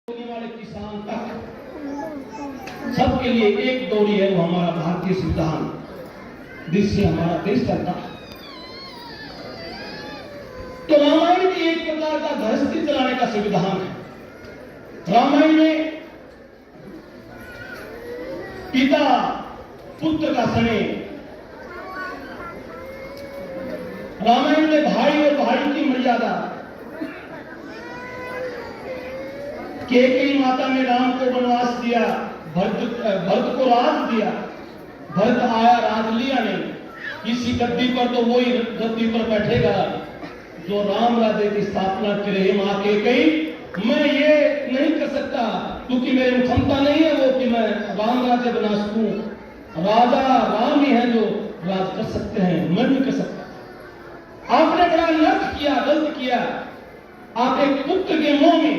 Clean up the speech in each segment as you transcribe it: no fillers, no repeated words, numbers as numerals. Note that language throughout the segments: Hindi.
वाले किसान तक सबके लिए एक डोरी है, वो हमारा भारतीय संविधान, जिससे हमारा देश चलता है। तो रामायण भी एक प्रकार का गृहस्थी चलाने का संविधान है। रामायण में पिता पुत्र का स्नेह, रामायण में भाई और भाई की मर्यादा, कैकेयी माता ने राम को वनवास दिया, भरत को राज दिया। भरत आया, राज लिया नहीं। किसी गद्दी पर तो वही गद्दी पर बैठेगा जो राम राज्य की स्थापना करे। मां कैकेयी मैं ये नहीं कर सकता क्योंकि मेरी क्षमता नहीं है वो कि मैं राम राज्य बना सकूं। राजा राम ही है जो राज कर सकते हैं, मैं नहीं कर सकता। आपने बड़ा नर्क किया, गलत किया। आप एक पुत्र के मुंह में,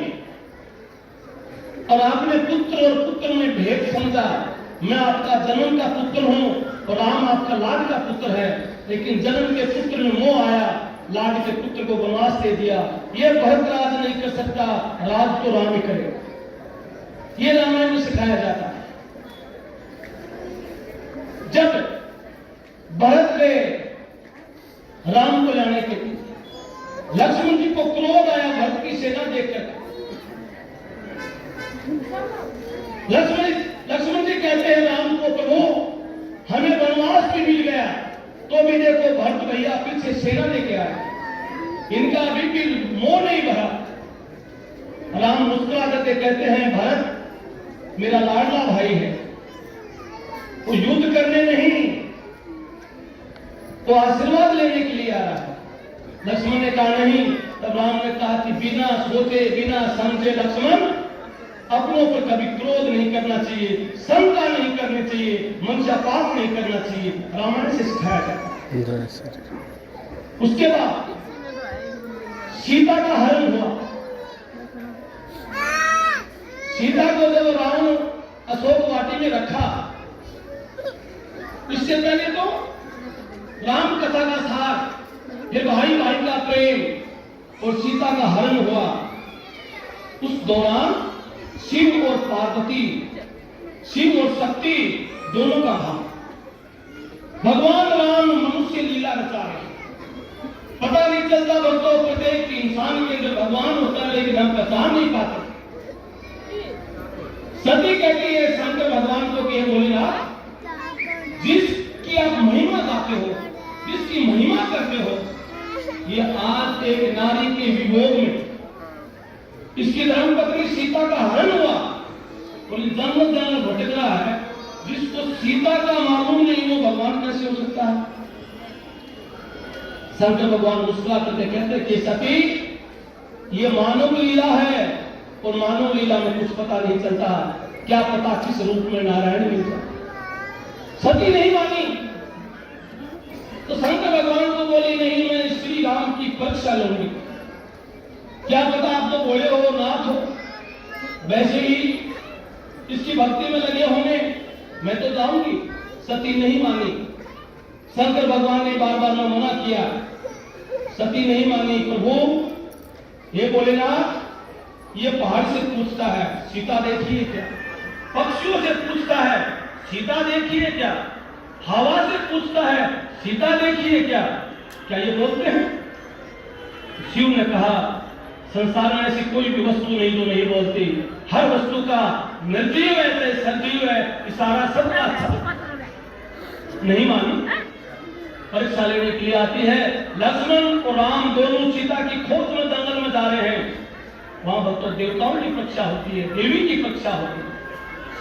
और आपने पुत्र और पुत्र में भेद समझा। मैं आपका जन्म का पुत्र हूं और राम आपका लाड का पुत्र है, लेकिन जन्म के पुत्र में मोह आया, लाड के पुत्र को वनवास दे दिया। ये भरत राज नहीं कर सकता, राज तो राम ही करेगा। ये रामायण में सिखाया जाता है। जब भरत गए राम को लाने के लिए, लक्ष्मण जी को क्रोध आया भरत की सेना देखकर। लक्ष्मण जी कहते हैं राम को, प्रभु हमें वनवास भी मिल गया तो भी देखो भरत भैया फिर से सेना लेके आए, इनका अभी भी मोह नहीं भरा। राम मुस्कुरा करके कहते हैं भरत मेरा लाडला भाई है, वो युद्ध करने नहीं, तो आशीर्वाद लेने के लिए आ रहा है। लक्ष्मण ने कहा नहीं। तब राम ने कहा कि बिना सोचे बिना समझे लक्ष्मण अपनों पर कभी क्रोध नहीं करना चाहिए, शंका नहीं करनी चाहिए, मनुष्यपात नहीं करना चाहिए। रामायण से सिखाया जाता है। उसके बाद सीता का हरण हुआ। सीता को जब रावण अशोक वाटी में रखा, इससे पहले तो राम कथा का सार, फिर भाई भाई का प्रेम और सीता का हरण हुआ। उस दौरान शिव और पार्वती, शिव और शक्ति दोनों का भाव। भगवान राम मनुष्य लीला रचा रहे, पता नहीं चलता भक्तों, प्रत्येक इंसान के अंदर भगवान होता है लेकिन हम पहचान नहीं पाते। सती कहती है शंकर भगवान को कि भोलेनाथ, जिसकी आप महिमा गाते हो, जिसकी महिमा करते हो, ये आज एक नारी के वियोग में इसकी धर्मपत्नी सीता का हरण हुआ और जन्म जन्म भटक रहा है। जिसको सीता का मालूम नहीं वो भगवान कैसे हो सकता है। शंकर भगवान मुस्कुरा करके कहते कि सती ये मानव लीला है और मानव लीला में कुछ पता नहीं चलता, क्या पता किस रूप में नारायण मिल जाए। सती नहीं मानी तो शंकर भगवान को बोली नहीं मैं श्री राम की परीक्षा लूंगी, क्या पता आप तो बोले हो नाथ हो, वैसे ही इसकी भक्ति में लगे होंगे, मैं तो जाऊंगी। सती नहीं मानी। शंकर भगवान ने बार बार मना किया, सती नहीं मानी। प्रभु ये भोलेनाथ, ये पहाड़ से पूछता है सीता देखिए क्या, पक्षियों से पूछता है सीता देखिए क्या, हवा से पूछता है सीता देखिए क्या, क्या ये बोलते हैं? शिव ने कहा संसार में ऐसी कोई भी वस्तु नहीं जो नहीं बोलती, हर वस्तु का निर्जीव है सजीव है, इशारा सबका अच्छा। नहीं मानी, परीक्षा लेने के लिए आती है। लक्ष्मण और राम दोनों सीता की खोज में जंगल में जा रहे हैं। वहां भक्तों देवताओं की परीक्षा होती है, देवी की परीक्षा होती है।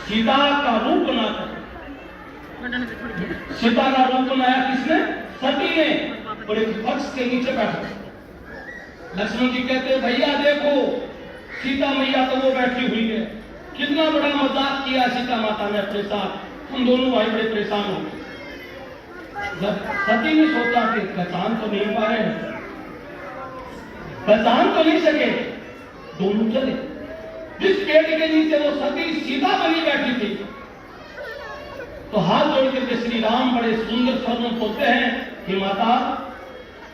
सीता का रूप बनाकर, सीता का रूप बनाया किसने? सती ने, और एक वृक्ष के नीचे बैठा। लक्ष्मण जी कहते हैं भैया देखो सीता मैया तो वो बैठी हुई है, कितना बड़ा मजाक किया सीता माता ने अपने साथ, हम दोनों भाई बड़े परेशान हो गए। जब सती ने सोचा कि पहचान तो नहीं पा रहे, पहचान तो नहीं सके, दोनों चले। जिस पेड़ के नीचे वो सती सीता बनी बैठी थी, तो हाथ जोड़ करके श्री राम बड़े सुंदर स्वर में बोलते हैं कि माता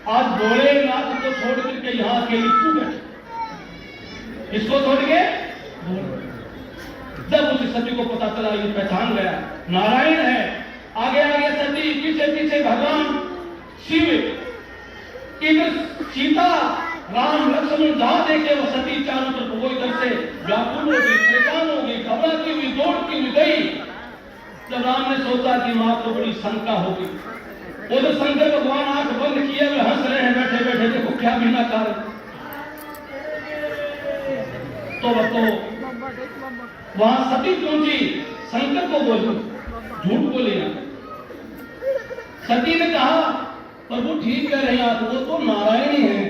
आज भोलेनाथ को छोड़ करके यहाँ अकेली क्यों बैठे, इसको छोड़ के जब उसे सती को पता चला, ये पहचान गया नारायण है। आगे आगे सती, पीछे पीछे भगवान शिव, इधर सीता, राम लक्ष्मण जहां देखे वो सती चारों तरफ, वो इधर से व्याकुल हो गई, परेशान हो गई, घबराती हुई दौड़ती हुई गई। जब राम ने सोचा कि मां को बड़ी शंका होगी, उधर शंकर भगवान आंख बंद किए हुए हंस रहे हैं बैठे बैठे, देखो क्या बिना कारण। तो वहां सती पहुंची, शंकर को बोली, झूठ बोली ना। सती ने कहा प्रभु ठीक कह रहे हैं आप, वो तो नारायण ही है।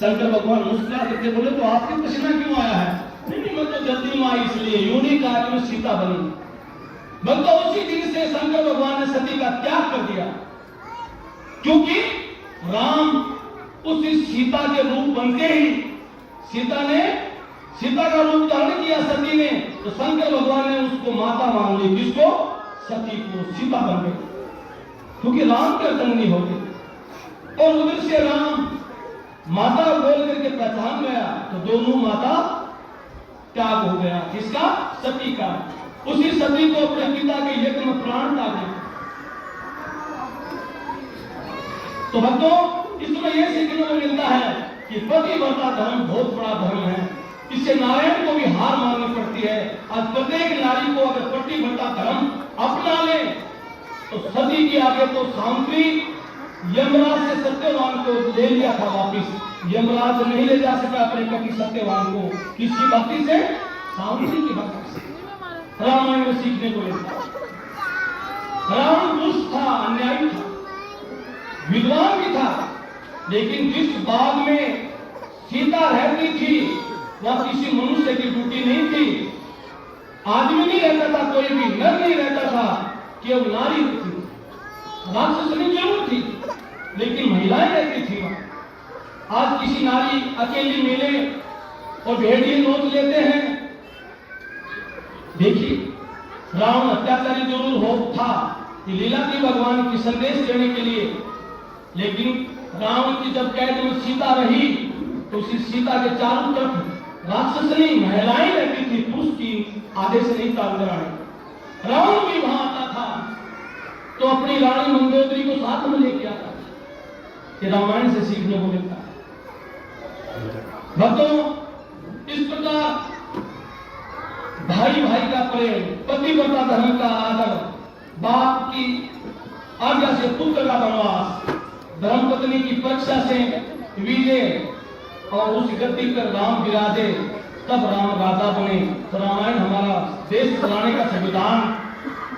शंकर भगवान मुस्कुरा करके बोले तो आपकी पसीना क्यों आया है? नहीं, मैं तो जल्दी में आई इसलिए, यूं नहीं कहा कि मैं सीता बनी। बल्कि उसी दिन से शंकर भगवान ने सती का त्याग कर दिया, क्योंकि राम उसी सीता के रूप बनते ही सीता का रूप धारण किया सती ने, तो शंकर भगवान ने उसको माता मान ली। किसको? सती को, सीता बन गई, क्योंकि राम के अर्धंगिनी हो गई। और उधर से राम माता बोल करके पहचान गया, तो दोनों माता त्याग हो गया। किसका? सती का। उसी सती को अपने पिता के यज्ञ में प्राण डाले। तो भक्तों, इसमें यह सीखने को मिलता है कि पतिव्रता धर्म बहुत बड़ा धर्म है। इससे नारायण को भी हार माननी पड़ती है। आज प्रत्येक नारी को अगर पतिव्रता धर्म अपना ले, तो सती की आगे तो सावित्री यमराज से सत्यवान को ले लिया था वापिस। यमराज नहीं ले जा सका अपने पति सत्यवान को, किसकी भक्ति से? सावित्री की भक्ति से। रामायण में सीखने को मिलता है। राम दुष्ट था, अन्यायी था, विद्वान भी था, लेकिन जिस बाग में सीता रहती थी वह किसी मनुष्य की ड्यूटी नहीं थी। आदमी नहीं रहता था, कोई भी नर नहीं रहता था, केवल नारी थी। राक्षसनी जरूर थी, लेकिन महिलाएं रहती थी वहां। आज किसी नारी अकेली मिले और भेड़िए नोच लेते हैं। देखिए, रावण अत्याचारी जरूर हो था, लीला की भगवान की संदेश देने के लिए, लेकिन रावण की जब कैद में सीता रही, तो उसी सीता के चारों तरफ राक्षसनी महिलाएं रहती थी, पुरुष की आदेश नहीं था अंदर। रावण भी वहां आता था तो अपनी रानी मंदोदरी को साथ में लेके आता था। ये रामायण से सीखने को मिलता है। भक्तों, इस प्रकार भाई भाई का प्रेम, पतिव्रता धर्म का आदर, बाप की आज्ञा से पुत्र का वनवास, धर्मपत्नी की परीक्षा से विजय, और उस गद्दी पर राम विराजे, तब राम राजा बने। तो रामायण हमारा देश चलाने का संविधान,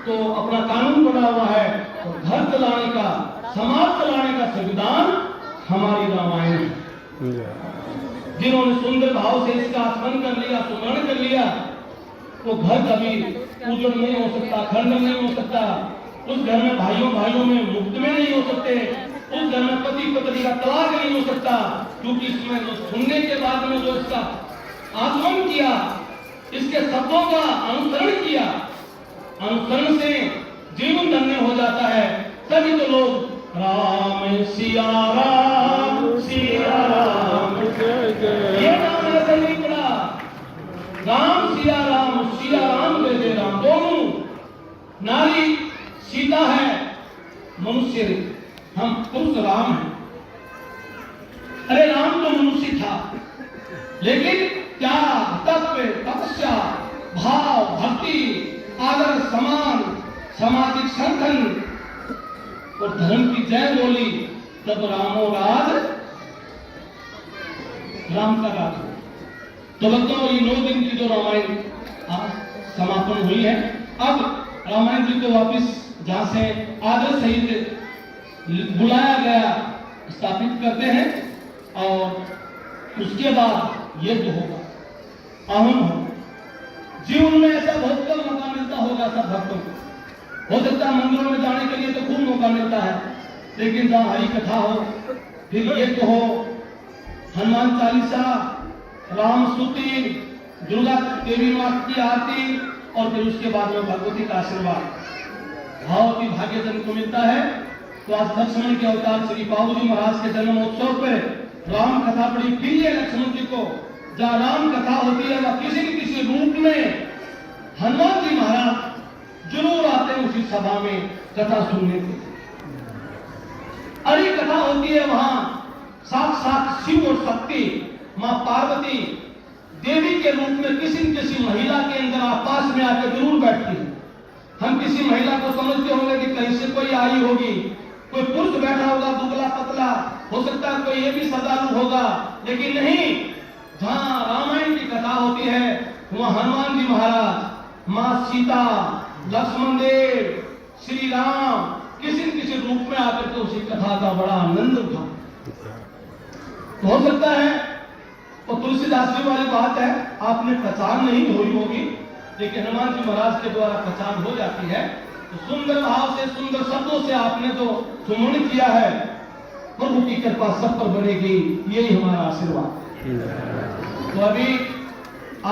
तो अपना कानून बना हुआ है, तो घर चलाने का, समाज चलाने का संविधान हमारी रामायण है। जिन्होंने सुंदर भाव से इसका स्मरण कर लिया, सुमरण कर लिया, वो घर कभी उजड़ नहीं हो सकता, खंड नहीं हो सकता। उस घर में भाइयों में मुक्त में नहीं हो सकते। उस घर में पति पत्नी का तलाक नहीं हो सकता, क्योंकि इसमें जो सुनने के बाद में जो इसका आचरण किया, इसके शब्दों का अनुसरण किया, अनुसरण से जीवन धन्य हो जाता है। तभी तो लोग राम सिया राम ये नाम ऐसा नहीं पड़ा। राम सिया राम जय जय राम। दोनों, नारी सीता है, मनुष्य हम पुरुष राम हैं। अरे राम तो मनुष्य था, लेकिन त्याग, तत्व, तपस्या, भाव, भक्ति, आदर, सम्मान, सामाजिक संगठन और धर्म की जय बोली, तब रामो राज, राम का राज। तो भक्तों, ये 9 दिन की जो रामायण समापन हुई है, अब रामायण जी को वापिस जहां से आदर सहित बुलाया गया स्थापित करते हैं, और उसके बाद यज्ञ होगा, आहन होगा। जीवन में ऐसा बहुत कम मौका मिलता होगा सब भक्तों को। हो सकता है मंदिरों में जाने के लिए तो खूब मौका मिलता है, लेकिन जहां हरि कथा हो, फिर यज्ञ हो, हनुमान चालीसा, राम स्तुति, दुर्गा देवी माँ की आरती, और फिर उसके बाद में भगवती का आशीर्वाद भाव की भाग्यजन को मिलता है। तो आज लक्ष्मण के अवतार श्री बाबूजी महाराज के जन्मोत्सव पर राम कथा बड़ी प्रिय है लक्ष्मण जी को। जहाँ राम कथा होती है, वह किसी न किसी रूप में हनुमान जी महाराज जरूर आते हैं उसी सभा में कथा सुनने के लिए। अरे कथा होती है वहां साक्षात शिव और शक्ति मां पार्वती देवी के रूप में किसी न किसी महिला के अंदर आपास में आकर जरूर बैठती है। हम किसी महिला को समझते होंगे कि कहीं से कोई आई होगी, कोई पुरुष बैठा होगा दुबला पतला, हो सकता है कोई ये भी श्रद्धालु होगा, लेकिन नहीं। जहां रामायण की कथा होती है वहां हनुमान जी महाराज, मां सीता, लक्ष्मण देव, श्री राम किसी न किसी रूप में आकर के उसी कथा का बड़ा आनंद उठा। हो सकता है वो तुलसीदास जी वाली बात है, आपने प्रचार नहीं हुई होगी, लेकिन हनुमान जी महाराज के द्वारा प्रचार हो जाती है। तो सुंदर भाव से सुंदर शब्दों से आपने जो सुमन किया है, प्रभु की कृपा सब पर बनेगी, यही हमारा आशीर्वाद। तो अभी